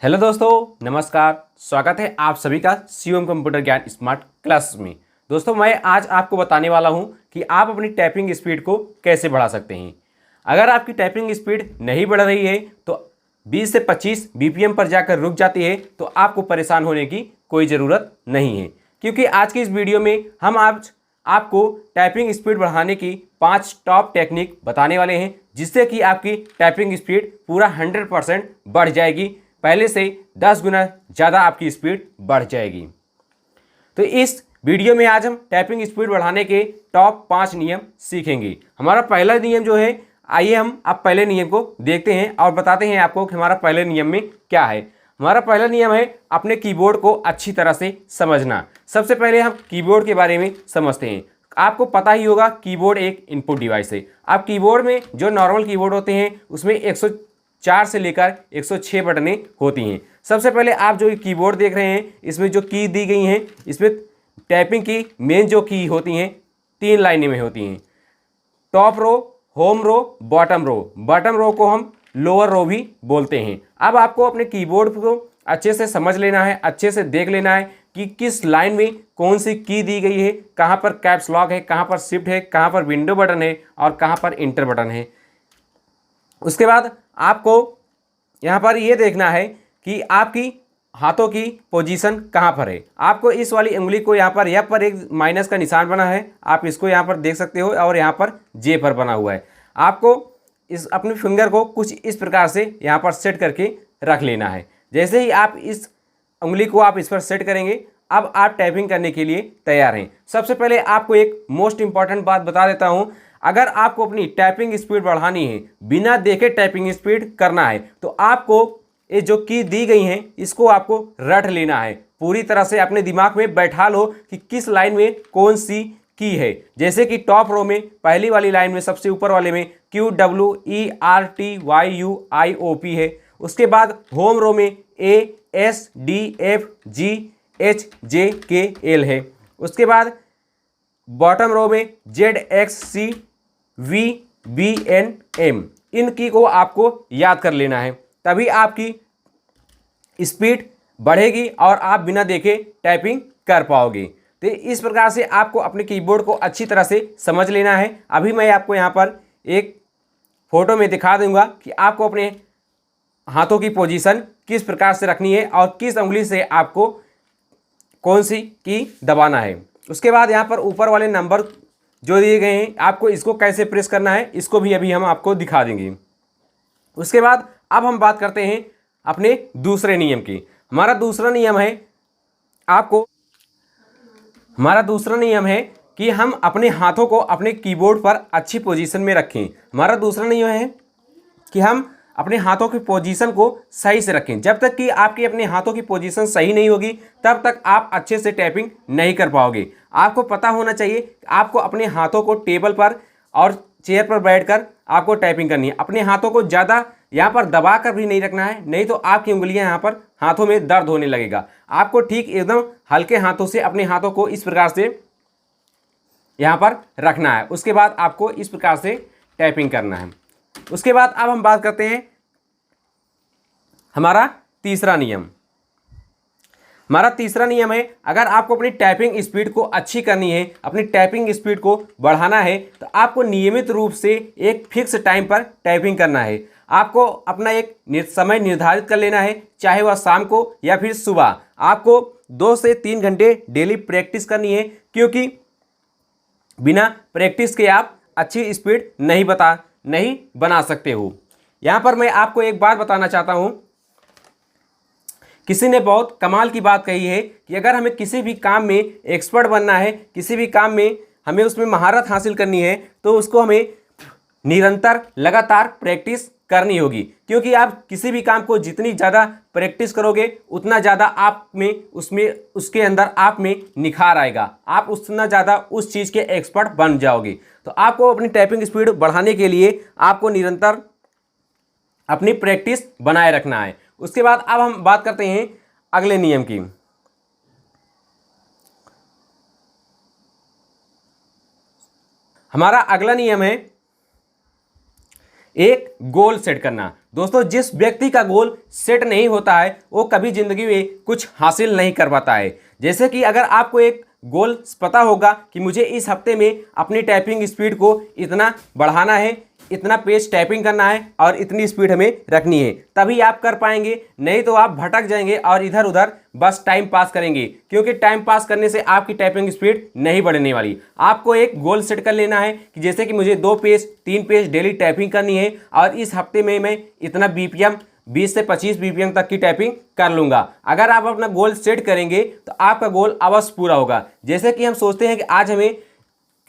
Hello दोस्तों, नमस्कार। स्वागत है आप सभी का शिवम कंप्यूटर ज्ञान स्मार्ट क्लास में। दोस्तों, मैं आज आपको बताने वाला हूं कि आप अपनी टाइपिंग स्पीड को कैसे बढ़ा सकते हैं। अगर आपकी टाइपिंग स्पीड नहीं बढ़ रही है तो 20 से 25 बीपीएम पर जाकर रुक जाती है तो आपको परेशान होने की कोई ज़रूरत नहीं है, क्योंकि आज की इस वीडियो में हम आज आपको टाइपिंग स्पीड बढ़ाने की 5 टॉप टेक्निक बताने वाले हैं, जिससे कि आपकी टाइपिंग स्पीड पूरा 100% बढ़ जाएगी। पहले से 10 गुना ज़्यादा आपकी स्पीड बढ़ जाएगी। तो इस वीडियो में आज हम टाइपिंग स्पीड बढ़ाने के टॉप 5 नियम सीखेंगे। हमारा पहला नियम जो है, आइए हम अब पहले नियम को देखते हैं और बताते हैं आपको कि हमारा पहले नियम में क्या है। हमारा पहला नियम है अपने कीबोर्ड को अच्छी तरह से समझना। सबसे पहले हम कीबोर्ड के बारे में समझते हैं। आपको पता ही होगा, कीबोर्ड एक इनपुट डिवाइस है। आप कीबोर्ड में जो नॉर्मल कीबोर्ड होते हैं उसमें 104 से लेकर 106 बटनें होती हैं। सबसे पहले आप जो कीबोर्ड देख रहे हैं, इसमें जो की दी गई हैं, इसमें टाइपिंग की मेन जो की होती हैं 3 लाइनें में होती हैं। टॉप रो, होम रो, बॉटम रो। बॉटम रो को हम लोअर रो भी बोलते हैं। अब आपको अपने कीबोर्ड को अच्छे से समझ लेना है, अच्छे से देख लेना है कि किस लाइन में कौन सी की दी गई है, कहाँ पर कैप्स लॉक है, कहाँ पर शिफ्ट है, कहाँ पर विंडो बटन है और कहाँ पर इंटर बटन है। उसके बाद आपको यहाँ पर ये देखना है कि आपकी हाथों की पोजीशन कहाँ पर है। आपको इस वाली उंगली को यहाँ पर एक माइनस का निशान बना है, आप इसको यहाँ पर देख सकते हो, और यहाँ पर जे पर बना हुआ है। आपको इस अपने फिंगर को कुछ इस प्रकार से यहाँ पर सेट करके रख लेना है। जैसे ही आप इस उंगली को इस पर सेट करेंगे, अब आप टाइपिंग करने के लिए तैयार हैं। सबसे पहले आपको एक मोस्ट इंपॉर्टेंट बात बता देता हूँ। अगर आपको अपनी टाइपिंग स्पीड बढ़ानी है, बिना देखे टाइपिंग स्पीड करना है, तो आपको ये जो की दी गई हैं इसको आपको रट लेना है। पूरी तरह से अपने दिमाग में बैठा लो कि किस लाइन में कौन सी की है। जैसे कि टॉप रो में पहली वाली लाइन में सबसे ऊपर वाले में QWERTYUIOP है। उसके बाद होम रो में ASDFGHJKL है। उसके बाद बॉटम रो में ZXCVBNM। इन की को आपको याद कर लेना है, तभी आपकी स्पीड बढ़ेगी और आप बिना देखे टाइपिंग कर पाओगे। तो इस प्रकार से आपको अपने कीबोर्ड को अच्छी तरह से समझ लेना है। अभी मैं आपको यहाँ पर एक फोटो में दिखा दूंगा कि आपको अपने हाथों की पोजीशन किस प्रकार से रखनी है और किस उंगली से आपको कौन सी की दबाना है। उसके बाद यहाँ पर ऊपर वाले नंबर जो दिए गए हैं, आपको इसको कैसे प्रेस करना है, इसको भी अभी हम आपको दिखा देंगे। उसके बाद अब हम बात करते हैं अपने दूसरे नियम की। हमारा दूसरा नियम है कि हम अपने हाथों को अपने कीबोर्ड पर अच्छी पोजीशन में रखें। हमारा दूसरा नियम है कि हम अपने हाथों की पोजीशन को सही से रखें। जब तक कि आपकी अपने हाथों की पोजीशन सही नहीं होगी, तब तक आप अच्छे से टाइपिंग नहीं कर पाओगे। आपको पता होना चाहिए, आपको अपने हाथों को टेबल पर और चेयर पर बैठकर आपको टाइपिंग करनी है। अपने हाथों को ज़्यादा यहाँ पर दबा कर भी नहीं रखना है, नहीं तो आपकी उंगलियाँ यहाँ पर हाथों में दर्द होने लगेगा। आपको ठीक एकदम हल्के हाथों से अपने हाथों को इस प्रकार से यहाँ पर रखना है। उसके बाद आपको इस प्रकार से टाइपिंग करना है। उसके बाद अब हम बात करते हैं हमारा तीसरा नियम। हमारा तीसरा नियम है, अगर आपको अपनी टाइपिंग स्पीड को अच्छी करनी है, अपनी टाइपिंग स्पीड को बढ़ाना है, तो आपको नियमित रूप से एक फिक्स टाइम पर टाइपिंग करना है। आपको अपना एक समय निर्धारित कर लेना है, चाहे वह शाम को या फिर सुबह। आपको 2 से 3 घंटे डेली प्रैक्टिस करनी है, क्योंकि बिना प्रैक्टिस के आप अच्छी स्पीड नहीं बना सकते हो। यहाँ पर मैं आपको एक बात बताना चाहता हूँ। किसी ने बहुत कमाल की बात कही है कि अगर हमें किसी भी काम में एक्सपर्ट बनना है, किसी भी काम में हमें उसमें महारत हासिल करनी है, तो उसको हमें निरंतर लगातार प्रैक्टिस करनी होगी। क्योंकि आप किसी भी काम को जितनी ज़्यादा प्रैक्टिस करोगे, उतना ज़्यादा आप में उसके अंदर आप में निखार आएगा, आप उतना ज़्यादा उस चीज़ के एक्सपर्ट बन जाओगे। तो आपको अपनी टाइपिंग स्पीड बढ़ाने के लिए आपको निरंतर अपनी प्रैक्टिस बनाए रखना है। उसके बाद अब हम बात करते हैं अगले नियम की। हमारा अगला नियम है एक गोल सेट करना। दोस्तों, जिस व्यक्ति का गोल सेट नहीं होता है वो कभी जिंदगी में कुछ हासिल नहीं कर पाता है। जैसे कि अगर आपको एक गोल पता होगा कि मुझे इस हफ्ते में अपनी टाइपिंग स्पीड को इतना बढ़ाना है, इतना पेज टाइपिंग करना है और इतनी स्पीड हमें रखनी है, तभी आप कर पाएंगे। नहीं तो आप भटक जाएंगे और इधर उधर बस टाइम पास करेंगे, क्योंकि टाइम पास करने से आपकी टाइपिंग स्पीड नहीं बढ़ने वाली। आपको एक गोल सेट कर लेना है कि जैसे कि मुझे 2 पेज 3 पेज डेली टाइपिंग करनी है और इस हफ्ते में मैं इतना बीपीएम 20 से 25 बीपीएम तक की टाइपिंग कर लूंगा। अगर आप अपना गोल सेट करेंगे तो आपका गोल अवश्य पूरा होगा। जैसे कि हम सोचते हैं कि आज हमें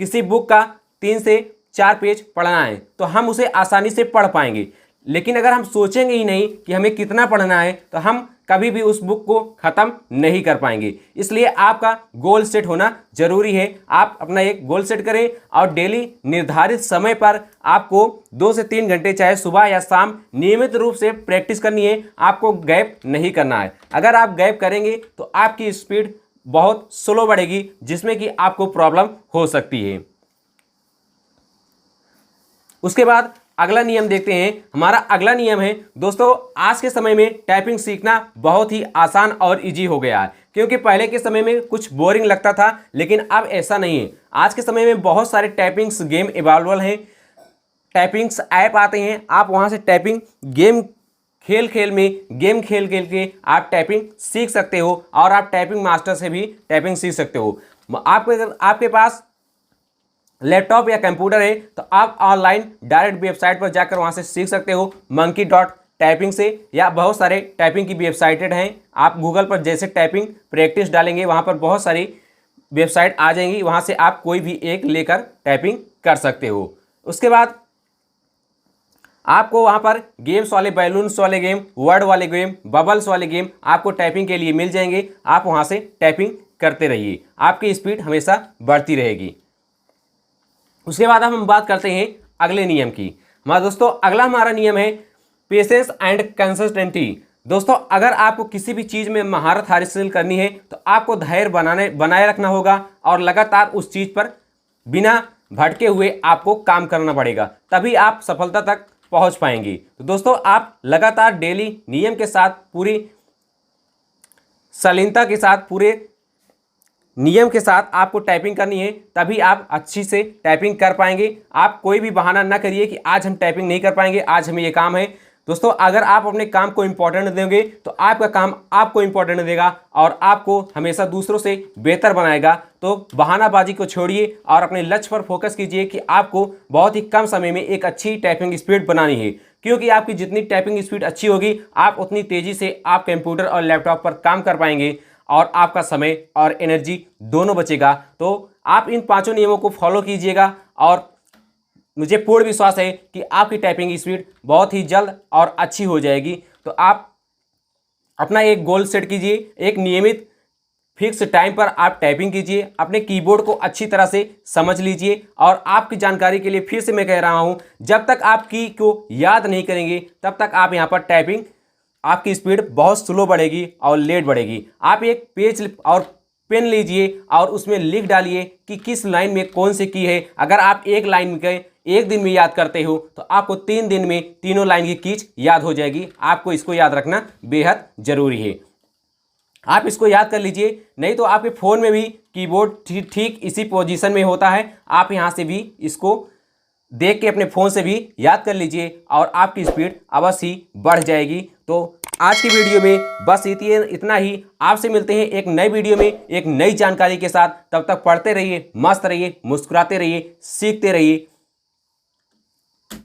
किसी बुक का 3 से 4 पेज पढ़ना है तो हम उसे आसानी से पढ़ पाएंगे, लेकिन अगर हम सोचेंगे ही नहीं कि हमें कितना पढ़ना है तो हम कभी भी उस बुक को ख़त्म नहीं कर पाएंगे। इसलिए आपका गोल सेट होना जरूरी है। आप अपना एक गोल सेट करें और डेली निर्धारित समय पर आपको 2 से 3 घंटे चाहे सुबह या शाम नियमित रूप से प्रैक्टिस करनी है। आपको गैप नहीं करना है। अगर आप गैप करेंगे तो आपकी स्पीड बहुत स्लो बढ़ेगी, जिसमें कि आपको प्रॉब्लम हो सकती है। उसके बाद अगला नियम देखते हैं। हमारा अगला नियम है दोस्तों, आज के समय में टाइपिंग सीखना बहुत ही आसान और इजी हो गया है, क्योंकि पहले के समय में कुछ बोरिंग लगता था, लेकिन अब ऐसा नहीं है। आज के समय में बहुत सारे टाइपिंग्स गेम अवेलेबल हैं, टाइपिंग्स ऐप आते हैं। आप वहां से टाइपिंग गेम खेल खेल के आप टाइपिंग सीख सकते हो और आप टाइपिंग मास्टर से भी टाइपिंग सीख सकते हो। आपके पास लैपटॉप या कंप्यूटर है तो आप ऑनलाइन डायरेक्ट वेबसाइट पर जाकर वहां से सीख सकते हो, monkey.typing से, या बहुत सारे टाइपिंग की वेबसाइटेड हैं। आप गूगल पर जैसे टाइपिंग प्रैक्टिस डालेंगे वहां पर बहुत सारी वेबसाइट आ जाएंगी, वहां से आप कोई भी एक लेकर टाइपिंग कर सकते हो। उसके बाद आपको वहां पर गेम्स वाले, बैलून्स वाले गेम, वर्ड वाले गेम, बबल्स वाले गेम आपको टाइपिंग के लिए मिल जाएंगे। आप वहां से टाइपिंग करते रहिए, आपकी स्पीड हमेशा बढ़ती रहेगी। उसके बाद हम बात करते हैं अगले नियम की। हमारा दोस्तों अगला हमारा नियम है पेशेंस एंड कंसिस्टेंसी। दोस्तों, अगर आपको किसी भी चीज़ में महारत हासिल करनी है तो आपको धैर्य बनाए रखना होगा और लगातार उस चीज़ पर बिना भटके हुए आपको काम करना पड़ेगा, तभी आप सफलता तक पहुंच पाएंगे। तो दोस्तों, आप लगातार डेली नियम के साथ, पूरी शालीनता के साथ, पूरे नियम के साथ आपको टाइपिंग करनी है, तभी आप अच्छी से टाइपिंग कर पाएंगे। आप कोई भी बहाना ना करिए कि आज हम टाइपिंग नहीं कर पाएंगे, आज हमें ये काम है। दोस्तों, अगर आप अपने काम को इंपॉर्टेंट देंगे तो आपका काम आपको इंपॉर्टेंट देगा और आपको हमेशा दूसरों से बेहतर बनाएगा। तो बहानाबाजी को छोड़िए और अपने लक्ष्य पर फोकस कीजिए कि आपको बहुत ही कम समय में एक अच्छी टाइपिंग स्पीड बनानी है, क्योंकि आपकी जितनी टाइपिंग स्पीड अच्छी होगी आप उतनी तेज़ी से आप कंप्यूटर और लैपटॉप पर काम कर पाएंगे और आपका समय और एनर्जी दोनों बचेगा। तो आप इन 5 नियमों को फॉलो कीजिएगा और मुझे पूर्ण विश्वास है कि आपकी टाइपिंग स्पीड बहुत ही जल्द और अच्छी हो जाएगी। तो आप अपना एक गोल सेट कीजिए, एक नियमित फिक्स टाइम पर आप टाइपिंग कीजिए, अपने कीबोर्ड को अच्छी तरह से समझ लीजिए। और आपकी जानकारी के लिए फिर से मैं कह रहा हूं, जब तक आप की को याद नहीं करेंगे तब तक आप यहां पर टाइपिंग, आपकी स्पीड बहुत स्लो बढ़ेगी और लेट बढ़ेगी। आप एक पेज और पेन लीजिए और उसमें लिख डालिए कि किस लाइन में कौन सी की है। अगर आप एक लाइन में एक दिन में याद करते हो तो आपको 3 दिन में तीनों लाइन की कीज याद हो जाएगी। आपको इसको याद रखना बेहद जरूरी है। आप इसको याद कर लीजिए, नहीं तो आपके फ़ोन में भी कीबोर्ड ठीक इसी पोजीशन में होता है। आप यहाँ से भी इसको देख के अपने फ़ोन से भी याद कर लीजिए और आपकी स्पीड अवश्य ही बढ़ जाएगी। तो आज की वीडियो में बस इतना ही। आपसे मिलते हैं एक नई वीडियो में एक नई जानकारी के साथ। तब तक पढ़ते रहिए, मस्त रहिए, मुस्कुराते रहिए, सीखते रहिए।